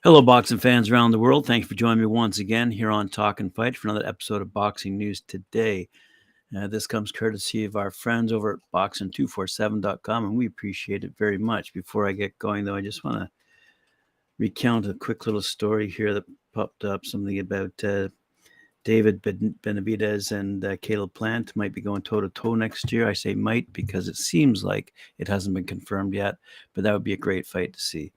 Hello, boxing fans around the world. Thank you for joining me once again here on Talkin Fight for another episode of Boxing News Today. This comes courtesy of our friends over at boxing247.com, and we appreciate it very much. Before I get going, though, I just want to recount a quick little story here that popped up, something about David Benavidez and Caleb Plant might be going toe-to-toe next year. I say might because it seems like it hasn't been confirmed yet, but that would be a great fight to see.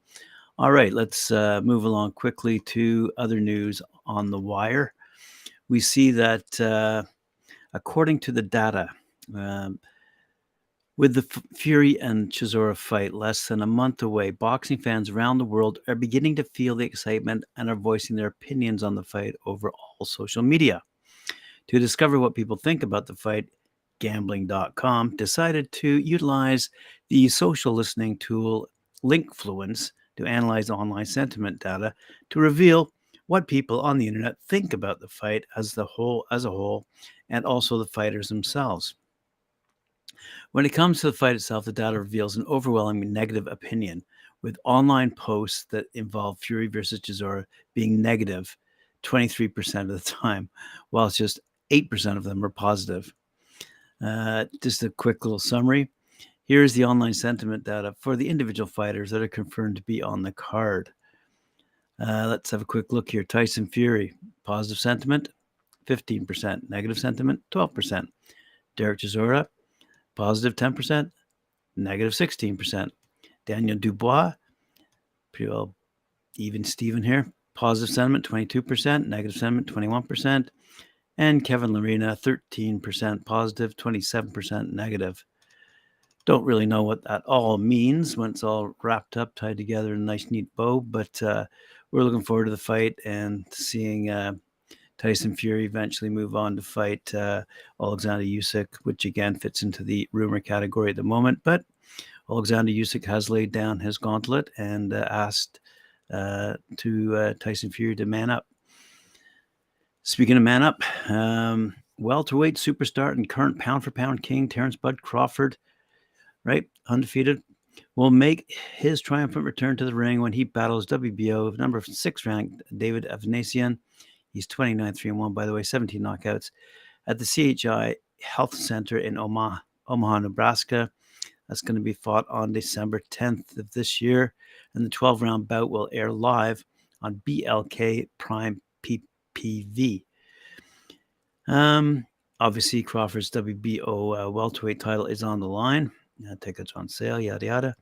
All right, let's move along quickly to other news on the wire. We see that according to the data, with the Fury and Chisora fight less than a month away, boxing fans around the world are beginning to feel the excitement and are voicing their opinions on the fight over all social media. To discover what people think about the fight, Gambling.com decided to utilize the social listening tool Linkfluence to analyze online sentiment data to reveal what people on the internet think about the fight as a whole, and also the fighters themselves. When it comes to the fight itself, the data reveals an overwhelming negative opinion, with online posts that involve Fury versus Chisora being negative 23% of the time, while just 8% of them are positive. Just a quick little summary. Here's the online sentiment data for the individual fighters that are confirmed to be on the card. Let's have a quick look here. Tyson Fury, positive sentiment, 15%. Negative sentiment, 12%. Derek Chisora, positive 10%. Negative 16%. Daniel Dubois, pretty well even Steven here. Positive sentiment, 22%. Negative sentiment, 21%. And Kevin Lerena, 13% positive, 27% negative. Don't really know what that all means when it's all wrapped up, tied together in a nice, neat bow. But we're looking forward to the fight and seeing Tyson Fury eventually move on to fight Alexander Usyk, which again fits into the rumor category at the moment. But Alexander Usyk has laid down his gauntlet and asked Tyson Fury to man up. Speaking of man up, welterweight superstar and current pound-for-pound king Terence Bud Crawford, right, undefeated, will make his triumphant return to the ring when he battles WBO number 6 ranked David Avanesyan. He's 29-3-1, by the way, 17 knockouts at the CHI Health Center in Omaha, Nebraska. That's going to be fought on December 10th of this year, and the 12-round bout will air live on BLK Prime PPV. Obviously, Crawford's WBO welterweight title is on the line. Tickets on sale, yada, yada.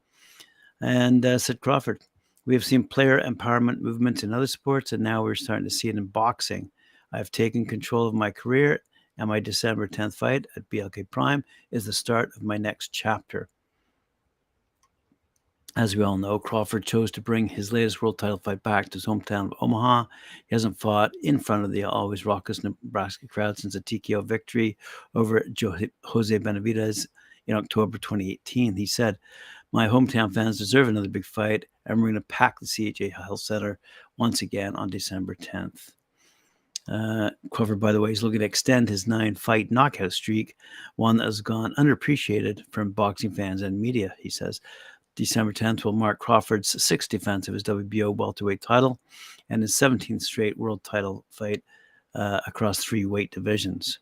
And said Crawford, we have seen player empowerment movements in other sports, and now we're starting to see it in boxing. I've taken control of my career, and my December 10th fight at BLK Prime is the start of my next chapter. As we all know, Crawford chose to bring his latest world title fight back to his hometown of Omaha. He hasn't fought in front of the always raucous Nebraska crowd since a TKO victory over Jose Benavidez in October 2018. He said, my hometown fans deserve another big fight, and we're going to pack the CHA Health Center once again on December 10th. Crawford, by the way, is looking to extend his 9-fight knockout streak, one that has gone underappreciated from boxing fans and media, he says. December 10th will mark Crawford's 6th defense of his WBO welterweight title and his 17th straight world title fight across 3 weight divisions.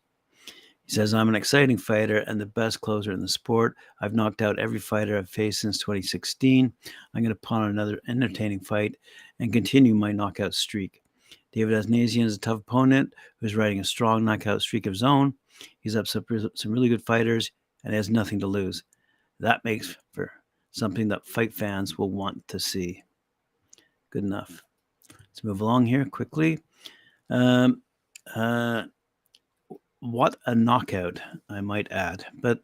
He says, I'm an exciting fighter and the best closer in the sport. I've knocked out every fighter I've faced since 2016. I'm going to put on another entertaining fight and continue my knockout streak. David Avanesyan is a tough opponent who's riding a strong knockout streak of his own. He's up some really good fighters and has nothing to lose. That makes for something that fight fans will want to see. Good enough. Let's move along here quickly. What a knockout, I might add. But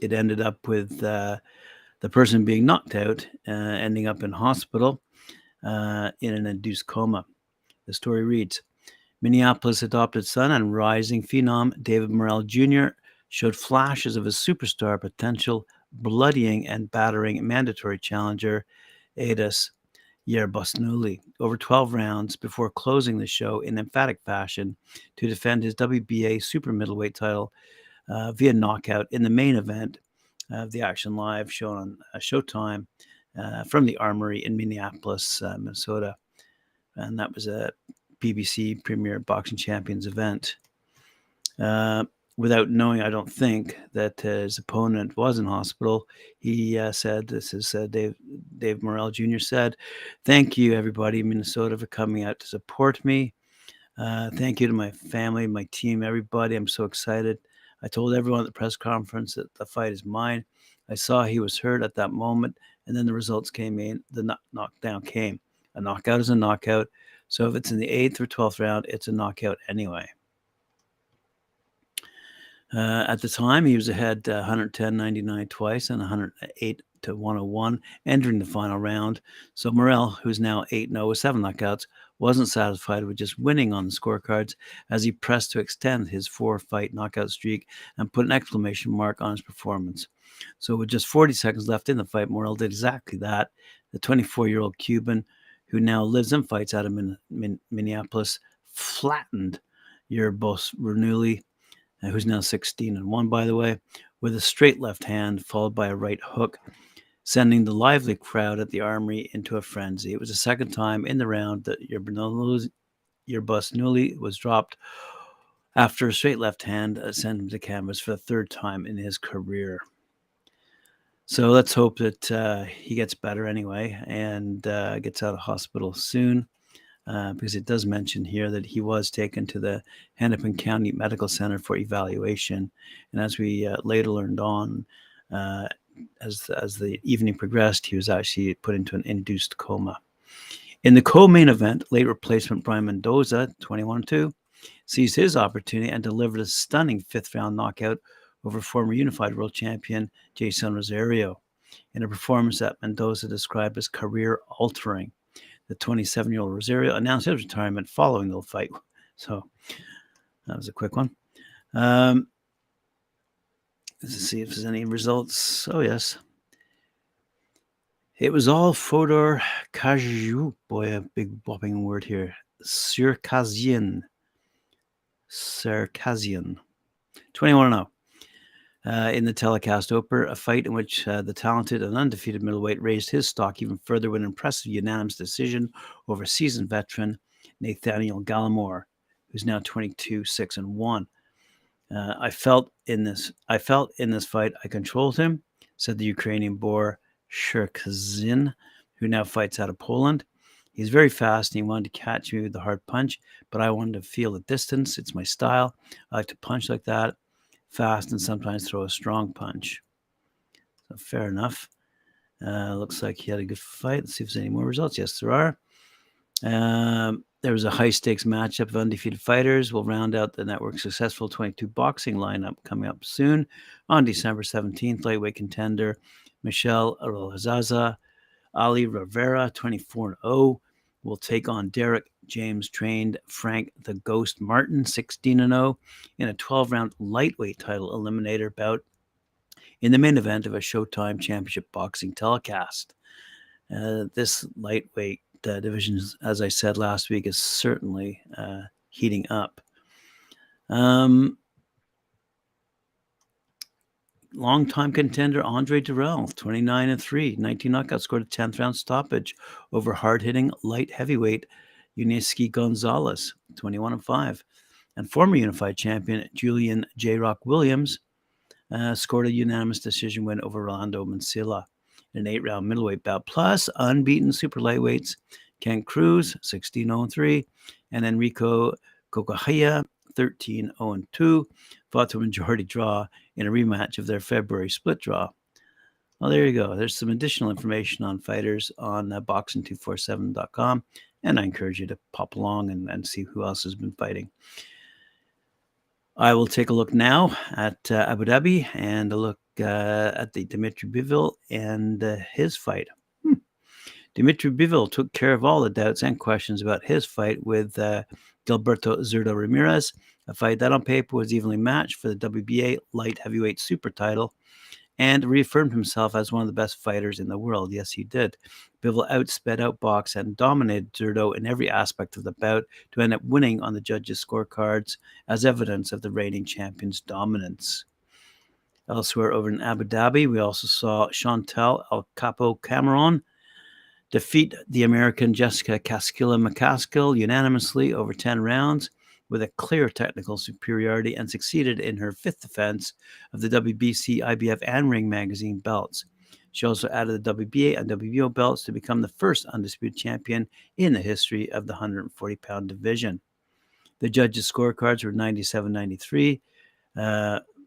it ended up with the person being knocked out, ending up in hospital in an induced coma. The story reads, Minneapolis adopted son and rising phenom David Morrell Jr. showed flashes of his superstar potential, bloodying and battering mandatory challenger Huertes Bernoulli over 12 rounds before closing the show in emphatic fashion to defend his WBA super middleweight title via knockout in the main event of the Action Live shown on Showtime from the Armory in Minneapolis, Minnesota. And that was a BBC Premier Boxing Champions event. Without knowing, I don't think, that his opponent was in hospital, he said, this is Dave Morrell Jr. said, "Thank you, everybody in Minnesota, for coming out to support me. Thank you to my family, my team, everybody. I'm so excited. I told everyone at the press conference that the fight is mine. I saw he was hurt at that moment, and then the results came in. The knockdown came. A knockout is a knockout. So if it's in the 8th or 12th round, it's a knockout anyway." At the time, he was ahead 110-99 twice and 108-101 entering the final round. So Morrell, who's now 8-0 with 7 knockouts, wasn't satisfied with just winning on the scorecards as he pressed to extend his 4-fight knockout streak and put an exclamation mark on his performance. So with just 40 seconds left in the fight, Morrell did exactly that. The 24-year-old Cuban, who now lives and fights out of Minneapolis, flattened Bernoulli, who's now 16-1, by the way, with a straight left hand followed by a right hook, sending the lively crowd at the Armory into a frenzy. It was the second time in the round that Bernoulli was dropped after a straight left hand sent him to canvas for the third time in his career. So let's hope that he gets better anyway and gets out of hospital soon. Because it does mention here that he was taken to the Hennepin County Medical Center for evaluation. And as we later learned on, as the evening progressed, he was actually put into an induced coma. In the co-main event, late replacement Brian Mendoza, 21-2, seized his opportunity and delivered a stunning 5th-round knockout over former unified world champion Jason Rosario in a performance that Mendoza described as career-altering. The 27-year-old Rosario announced his retirement following the fight. So that was a quick one. Let's see if there's any results. Oh, yes. It was all Fodor Kaju. Boy, a big whopping word here. Sarcasian. 21-0. In the telecast opener, a fight in which the talented and undefeated middleweight raised his stock even further with an impressive unanimous decision over seasoned veteran Nathaniel Gallimore, who's now 22-6-1. I felt in this fight I controlled him, said the Ukrainian boar Sarcasian, who now fights out of Poland. He's very fast and he wanted to catch me with the hard punch, but I wanted to feel the distance. It's my style. I like to punch like that, fast, and sometimes throw a strong punch. So fair enough. Looks like he had a good fight. Let's see if there's any more results. Yes, there are. There was a high-stakes matchup of undefeated fighters. We'll round out the network's successful 22 boxing lineup coming up soon. On December 17th, lightweight contender Michelle Arrazaza Ali Rivera, 24-0, will take on Derek James-trained Frank the Ghost Martin, 16-0, in a 12-round lightweight title eliminator bout in the main event of a Showtime Championship boxing telecast. This lightweight division, as I said last week, is certainly heating up. Longtime contender Andre Durrell, 29-3, 19 knockouts, scored a 10th round stoppage over hard-hitting light heavyweight Uniski Gonzalez, 21-5. And former unified champion Julian J. Rock Williams scored a unanimous decision win over Rolando Mancilla in an 8-round middleweight bout. Plus, unbeaten super lightweights Ken Cruz, 16-3, and Enrico Kokahia, 13-2, fought to a majority draw in a rematch of their February split draw. Well, there you go. There's some additional information on fighters on boxing247.com, and I encourage you to pop along and see who else has been fighting. I will take a look now at Abu Dhabi and a look at the Dimitri Bivol and his fight. Dimitri Bival took care of all the doubts and questions about his fight with Gilberto Zurdo Ramirez, a fight that on paper was evenly matched for the WBA light heavyweight super title, and reaffirmed himself as one of the best fighters in the world. Yes, he did. Bival outboxed and dominated Zurdo in every aspect of the bout to end up winning on the judges' scorecards as evidence of the reigning champion's dominance. Elsewhere over in Abu Dhabi, we also saw Chantal El Capo Cameron defeat the American Jessica Casquilla-McCaskill unanimously over 10 rounds with a clear technical superiority, and succeeded in her fifth defense of the WBC, IBF, and Ring Magazine belts. She also added the WBA and WBO belts to become the first undisputed champion in the history of the 140-pound division. The judges' scorecards were 97-93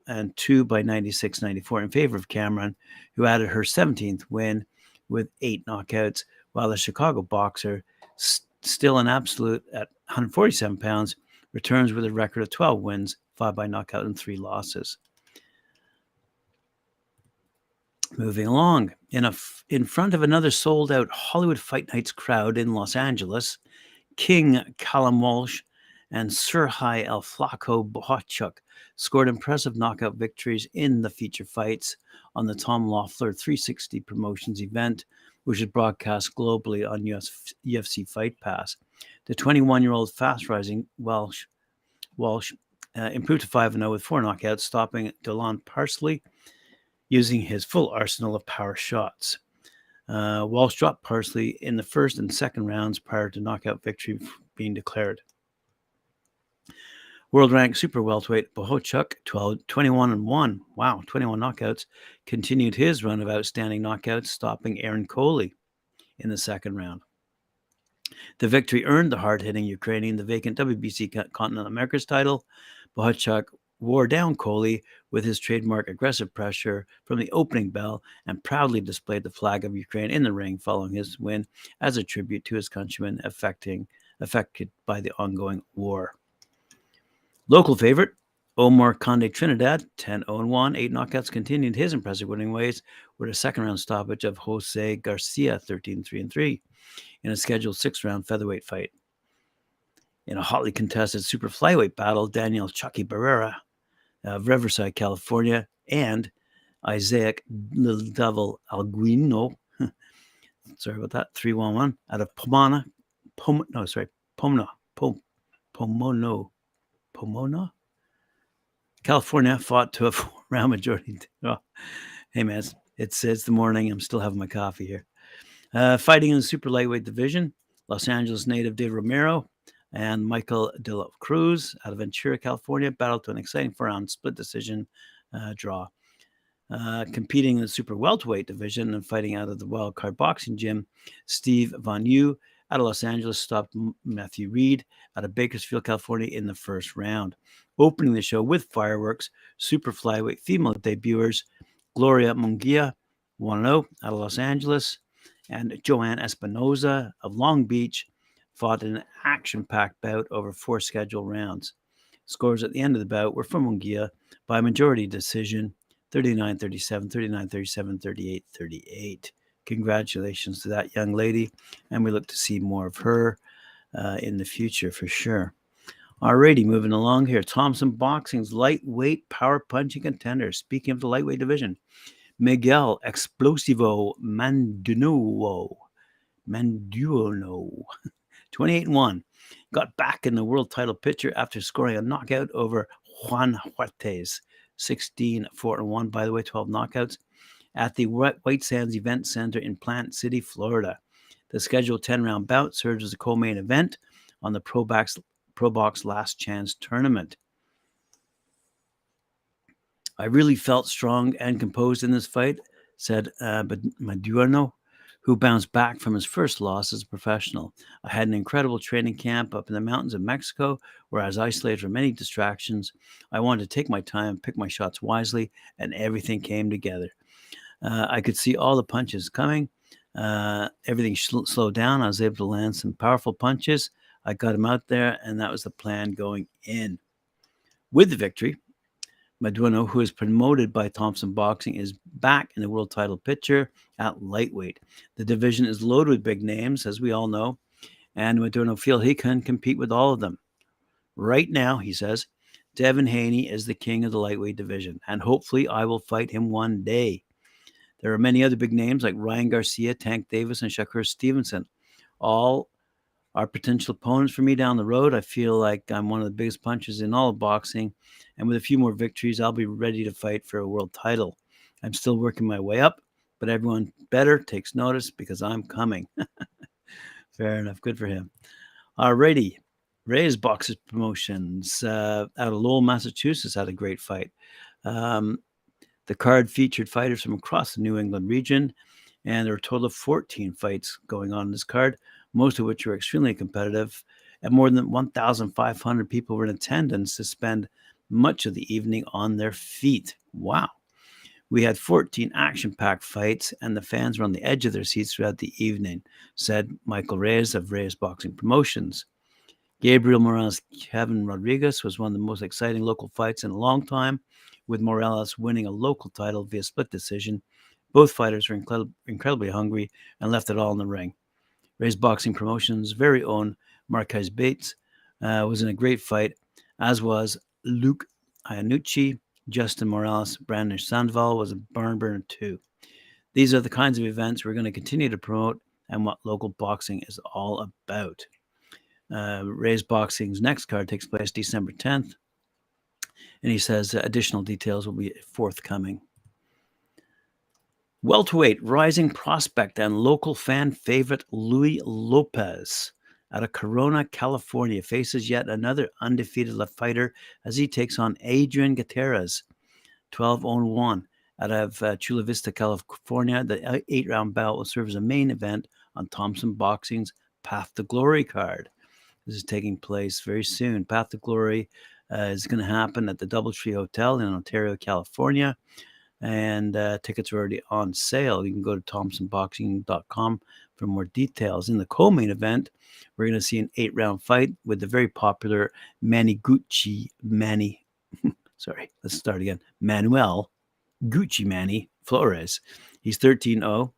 and 2 by 96-94 in favor of Cameron, who added her 17th win with 8 knockouts, while the Chicago boxer, still an absolute at 147 pounds, returns with a record of 12 wins, 5 by knockout, and 3 losses. Moving along, in front of another sold-out Hollywood Fight Nights crowd in Los Angeles, King Callum Walsh and Serhii El Flaco Bohachuk scored impressive knockout victories in the feature fights on the Tom Loeffler 360 Promotions event, which is broadcast globally on UFC Fight Pass. The 21-year-old fast-rising Walsh improved to 5-0 with 4 knockouts, stopping Delon Parsley using his full arsenal of power shots. Walsh dropped Parsley in the first and second rounds prior to knockout victory being declared. World-ranked super welterweight Bohachuk, 21-1, 21 knockouts, continued his run of outstanding knockouts, stopping Aaron Coley in the second round. The victory earned the hard-hitting Ukrainian the vacant WBC Continental Americas title. Bohachuk wore down Coley with his trademark aggressive pressure from the opening bell and proudly displayed the flag of Ukraine in the ring following his win as a tribute to his countrymen affected by the ongoing war. Local favorite, Omar Conde Trinidad, 10-0-1, 8 knockouts, continued his impressive winning ways with a second-round stoppage of Jose Garcia, 13-3-3, in a scheduled 6-round featherweight fight. In a hotly contested super flyweight battle, Daniel Chucky Barrera of Riverside, California, and Isaac Little Devil Alguino, sorry about that, 3-1-1, out of Pomona, California, fought to a 4-round majority. Oh, hey man, it's the morning. I'm still having my coffee here. Fighting in the super lightweight division, Los Angeles native David Romero and Michael De La Cruz out of Ventura, California, battled to an exciting 4-round split decision draw. Competing in the super welterweight division and fighting out of the Wild Card Boxing Gym, Steve Von Yu out of Los Angeles stopped Matthew Reed out of Bakersfield, California in the first round. Opening the show with fireworks, super flyweight female debuters Gloria Munguia, 1-0 out of Los Angeles, and Joanne Espinoza of Long Beach fought in an action-packed bout over 4 scheduled rounds. Scores at the end of the bout were for Munguia by majority decision, 39-37, 39-37, 38-38. Congratulations to that young lady, and we look to see more of her in the future for sure. Alrighty, moving along here. Thompson Boxing's lightweight power punching contender. Speaking of the lightweight division, Miguel Explosivo Manduano, 28-1, got back in the world title picture after scoring a knockout over Juan Huertes, 16-4-1, by the way, 12 knockouts, at the White Sands Event Center in Plant City, Florida. The scheduled 10-round bout serves as a co-main event on the Pro Box Last Chance tournament. I really felt strong and composed in this fight, said Manduano, who bounced back from his first loss as a professional. I had an incredible training camp up in the mountains of Mexico, where I was isolated from many distractions. I wanted to take my time, pick my shots wisely, and everything came together. I could see all the punches coming. Everything slowed down. I was able to land some powerful punches. I got him out there, and that was the plan going in. With the victory, Manduano, who is promoted by Thompson Boxing, is back in the world title picture at lightweight. The division is loaded with big names, as we all know, and Manduano feels he can compete with all of them. Right now, he says, Devin Haney is the king of the lightweight division, and hopefully I will fight him one day. There are many other big names like Ryan Garcia, Tank Davis, and Shakur Stevenson. All are potential opponents for me down the road. I feel like I'm one of the biggest punchers in all of boxing, and with a few more victories, I'll be ready to fight for a world title. I'm still working my way up, but everyone better takes notice because I'm coming. Fair enough. Good for him. Alrighty. RaiseBoxing Promotions out of Lowell, Massachusetts had a great fight. The card featured fighters from across the New England region, and there were a total of 14 fights going on in this card, most of which were extremely competitive, and more than 1,500 people were in attendance to spend much of the evening on their feet. Wow. We had 14 action-packed fights, and the fans were on the edge of their seats throughout the evening, said Michael Reyes of RaiseBoxing Promotions. Gabriel Morales Kevin Rodriguez was one of the most exciting local fights in a long time, with Morales winning a local title via split decision. Both fighters were incredibly hungry and left it all in the ring. RaiseBoxing Promotions' very own Marquez Bates was in a great fight, as was Luke Iannucci. Justin Morales, Brandon Sandoval was a barn burner too. These are the kinds of events we're going to continue to promote and what local boxing is all about. RaiseBoxing's next card takes place December 10th, and he says additional details will be forthcoming. Welterweight rising prospect and local fan favorite Louis Lopez out of Corona, California, faces yet another undefeated left fighter as he takes on Adrian Gutierrez, 12-1 out of Chula Vista, California. The 8-round bout will serve as a main event on Thompson Boxing's Path to Glory card. This is taking place very soon. Path to Glory is going to happen at the Doubletree Hotel in Ontario, California, and tickets are already on sale. You can go to thompsonboxing.com for more details. In the co-main event, we're going to see an 8-round fight with the very popular Manuel Gucci Manny Flores. He's 13-0.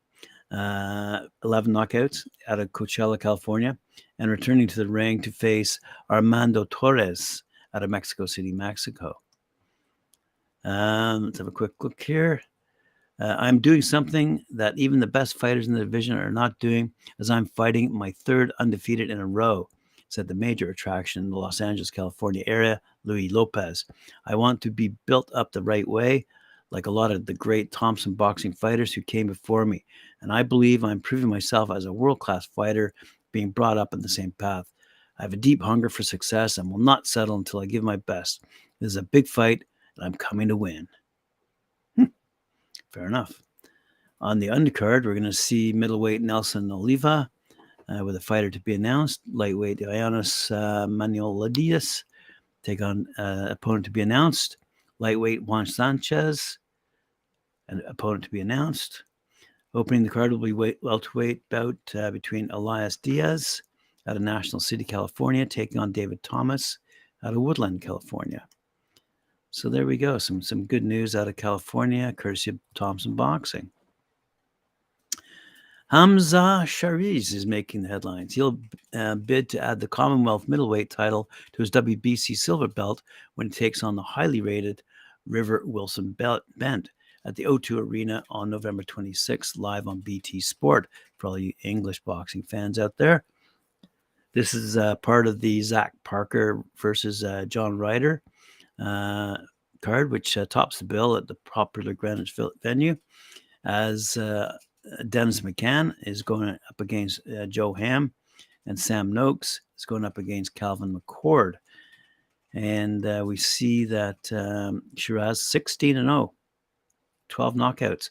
11 knockouts out of Coachella, California, and returning to the ring to face Armando Torres out of Mexico City, Mexico. Let's have a quick look here. I'm doing something that even the best fighters in the division are not doing, as I'm fighting my third undefeated in a row, said the major attraction in the Los Angeles, California area, Louis Lopez. I want to be built up the right way, like a lot of the great Thompson boxing fighters who came before me. And I believe I'm proving myself as a world-class fighter, being brought up in the same path. I have a deep hunger for success and will not settle until I give my best. This is a big fight, and I'm coming to win. Fair enough. On the undercard, we're going to see middleweight Nelson Oliva with a fighter to be announced. Lightweight Ioannis Manuelidis take on opponent to be announced. Lightweight Juan Sanchez, an opponent to be announced. Opening the card will be welterweight bout between Elias Diaz out of National City, California, taking on David Thomas out of Woodland, California. So there we go. Some good news out of California, courtesy of Thompson Boxing. Hamza Shariz is making the headlines. He'll bid to add the Commonwealth middleweight title to his WBC silver belt when he takes on the highly rated River Wilson Bent at the O2 Arena on November 26th, live on BT Sport for all you English boxing fans out there. This is part of the Zach Parker versus John Ryder card, which tops the bill at the popular Greenwich venue, as Dennis McCann is going up against Joe Ham, and Sam Noakes is going up against Calvin McCord. And we see that Shiraz 16-0, 12 knockouts,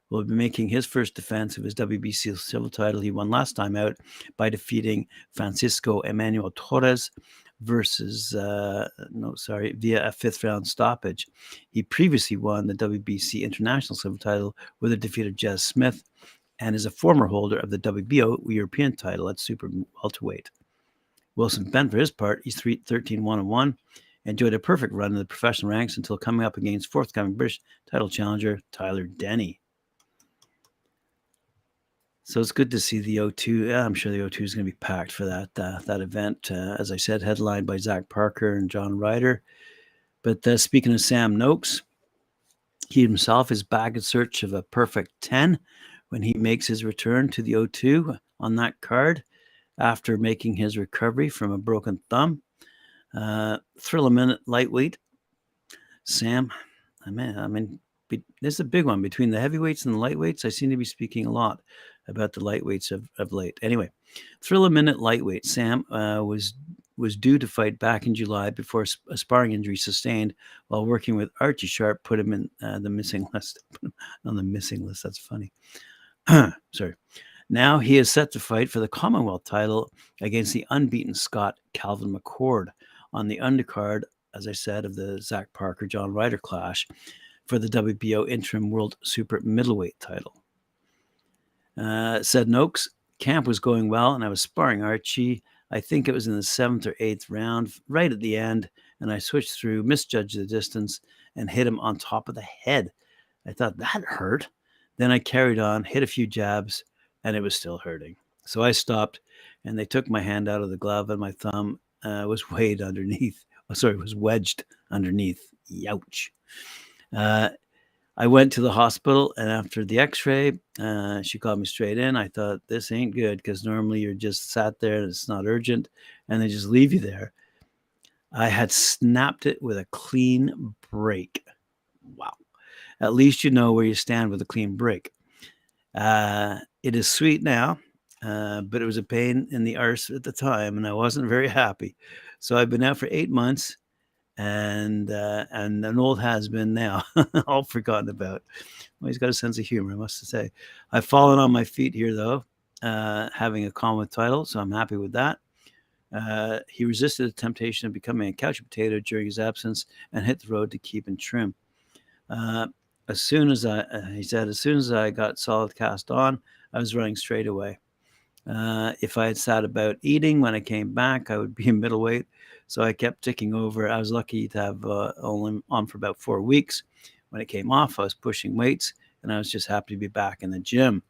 will be making his first defense of his WBC silver title. He won last time out by defeating Francisco Emmanuel Torres versus via a 5th-round stoppage. He previously won the WBC International Silver title with a defeat of Jez Smith, and is a former holder of the WBO European title at super welterweight. Wilson Bent, for his part, he's 13-1-1, enjoyed a perfect run in the professional ranks until coming up against forthcoming British title challenger Tyler Denny. So it's good to see the O2. I'm sure the O2 is going to be packed for that event. As I said, headlined by Zach Parker and John Ryder. But speaking of Sam Noakes, he himself is back in search of a perfect 10 when he makes his return to the O2 on that card after making his recovery from a broken thumb. Thrill a minute lightweight. Sam, I mean, this is a big one. Between the heavyweights and the lightweights, I seem to be speaking a lot about the lightweights of late. Anyway, thrill a minute lightweight. Sam was due to fight back in July before a sparring injury sustained while working with Archie Sharp put him in the missing list. On the missing list, that's funny. Sorry. Now he is set to fight for the Commonwealth title against the unbeaten Scot Calvin McCord on the undercard, as I said, of the Zach Parker-John Ryder clash for the WBO Interim World Super Middleweight title. Said Noakes, camp was going well, and I was sparring Archie. I think it was in the 7th or 8th round, right at the end, and I switched through, misjudged the distance, and hit him on top of the head. I thought, that hurt. Then I carried on, hit a few jabs, and it was still hurting. So I stopped, and they took my hand out of the glove, and my thumb was wedged underneath. Youch. I went to the hospital, and after the x-ray, she called me straight in. I thought, this ain't good, because normally you're just sat there, and it's not urgent, and they just leave you there. I had snapped it with a clean break. Wow. At least you know where you stand with a clean break. It is sweet now, but it was a pain in the arse at the time, and I wasn't very happy. So I've been out for 8 months, and an old has-been now, all forgotten about. Well, he's got a sense of humor, I must say. I've fallen on my feet here, though, having a Commonwealth title, so I'm happy with that. He resisted the temptation of becoming a couch potato during his absence and hit the road to keep in trim. As soon as I got solid cast on, I was running straight away. If I had sat about eating when I came back, I would be a middleweight. So I kept ticking over. I was lucky to have only on for about 4 weeks. When it came off, I was pushing weights, and I was just happy to be back in the gym.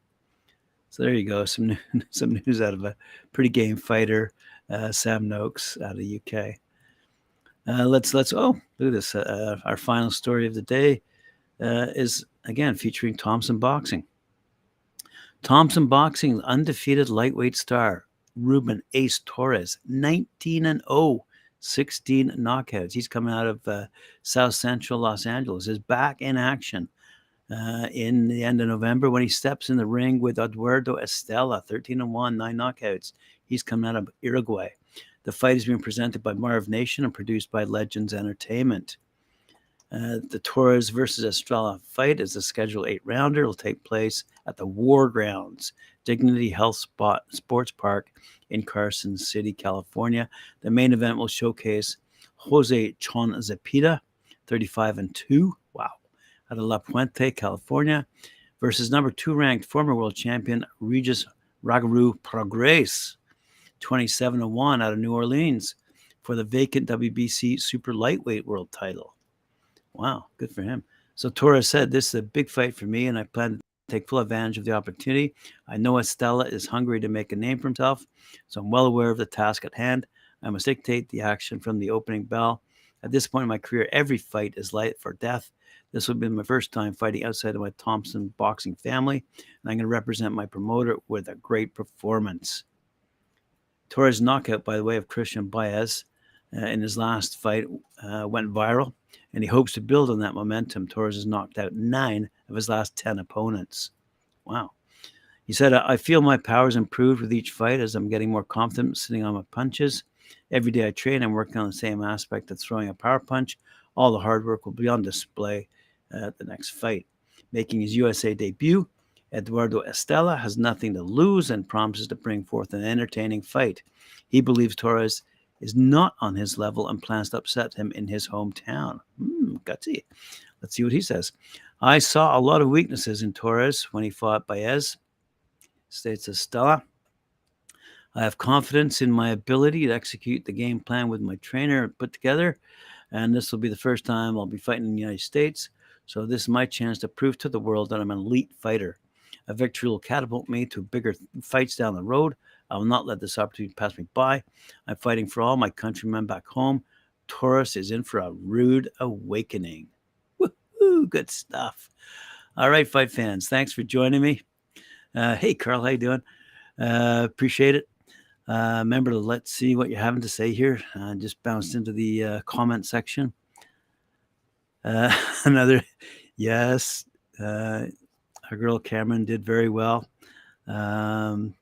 So there you go, some news out of a pretty game fighter, Sam Noakes out of the UK. Let's look at this. Our final story of the day is again featuring Thompson Boxing. Thompson Boxing undefeated lightweight star Ruben Ace Torres, 19-0, 16 knockouts. He's coming out of South Central Los Angeles. Is back in action in the end of November when he steps in the ring with Eduardo Estella, 13-1, 9 knockouts. He's coming out of Uruguay. The fight is being presented by Marv Nation and produced by Legends Entertainment. The Torres versus Estella fight is a Schedule 8 rounder. It will take place at the War Grounds, Dignity Health Sports Park in Carson City, California. The main event will showcase Jose Chon Zepeda, 35-2. Wow. Out of La Puente, California, versus number 2 ranked former world champion Regis Ragaru Prograis, 27-1 out of New Orleans for the vacant WBC super lightweight world title. Wow, good for him. So Torres said, this is a big fight for me, and I plan to take full advantage of the opportunity. I know Estella is hungry to make a name for himself, so I'm well aware of the task at hand. I must dictate the action from the opening bell. At this point in my career, every fight is light for death. This will be my first time fighting outside of my Thompson boxing family, and I'm going to represent my promoter with a great performance. Torres' knockout, by the way, of Christian Baez in his last fight went viral, and he hopes to build on that momentum. Torres has knocked out 9 of his last 10 opponents. Wow. He said, I feel my powers improved with each fight as I'm getting more confident sitting on my punches. Every day I train, I'm working on the same aspect of throwing a power punch. All the hard work will be on display at the next fight. Making his USA debut, Eduardo Estella has nothing to lose and promises to bring forth an entertaining fight. He believes Torres is not on his level and plans to upset him in his hometown. Gutsy. Let's see what he says. I saw a lot of weaknesses in Torres when he fought Baez, states Estella. I have confidence in my ability to execute the game plan with my trainer put together, and this will be the first time I'll be fighting in the United States, so this is my chance to prove to the world that I'm an elite fighter. A victory will catapult me to bigger fights down the road. I will not let this opportunity pass me by. I'm fighting for all my countrymen back home, Torres is in for a rude awakening. Woohoo! Good stuff. All right, fight fans, thanks for joining me. Hey, Carl, how you doing? Appreciate it. Remember to let's see what you're having to say here. Just bounced into the comment section. Another, yes. Our girl Cameron did very well. World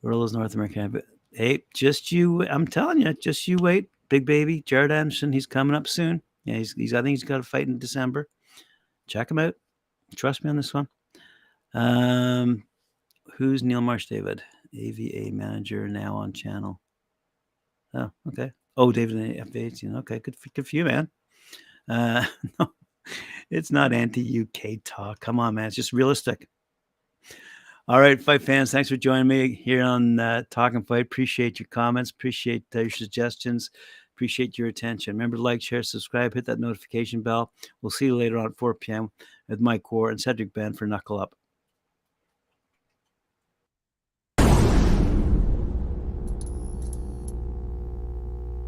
is North American. But hey, just you. I'm telling you, just you wait. Big baby Jared Anderson. He's coming up soon. Yeah, he's. I think he's got a fight in December. Check him out. Trust me on this one. Who's Neil Marsh David? AVA manager now on channel. Oh, okay. Oh, David Avanesyan. Okay, good for you, man. No, it's not anti-UK talk. Come on, man. It's just realistic. All right, fight fans, thanks for joining me here on Talk and Fight. Appreciate your comments. Appreciate your suggestions. Appreciate your attention. Remember to like, share, subscribe, hit that notification bell. We'll see you later on at 4 p.m. with Mike War and Cedric Ben for Knuckle Up.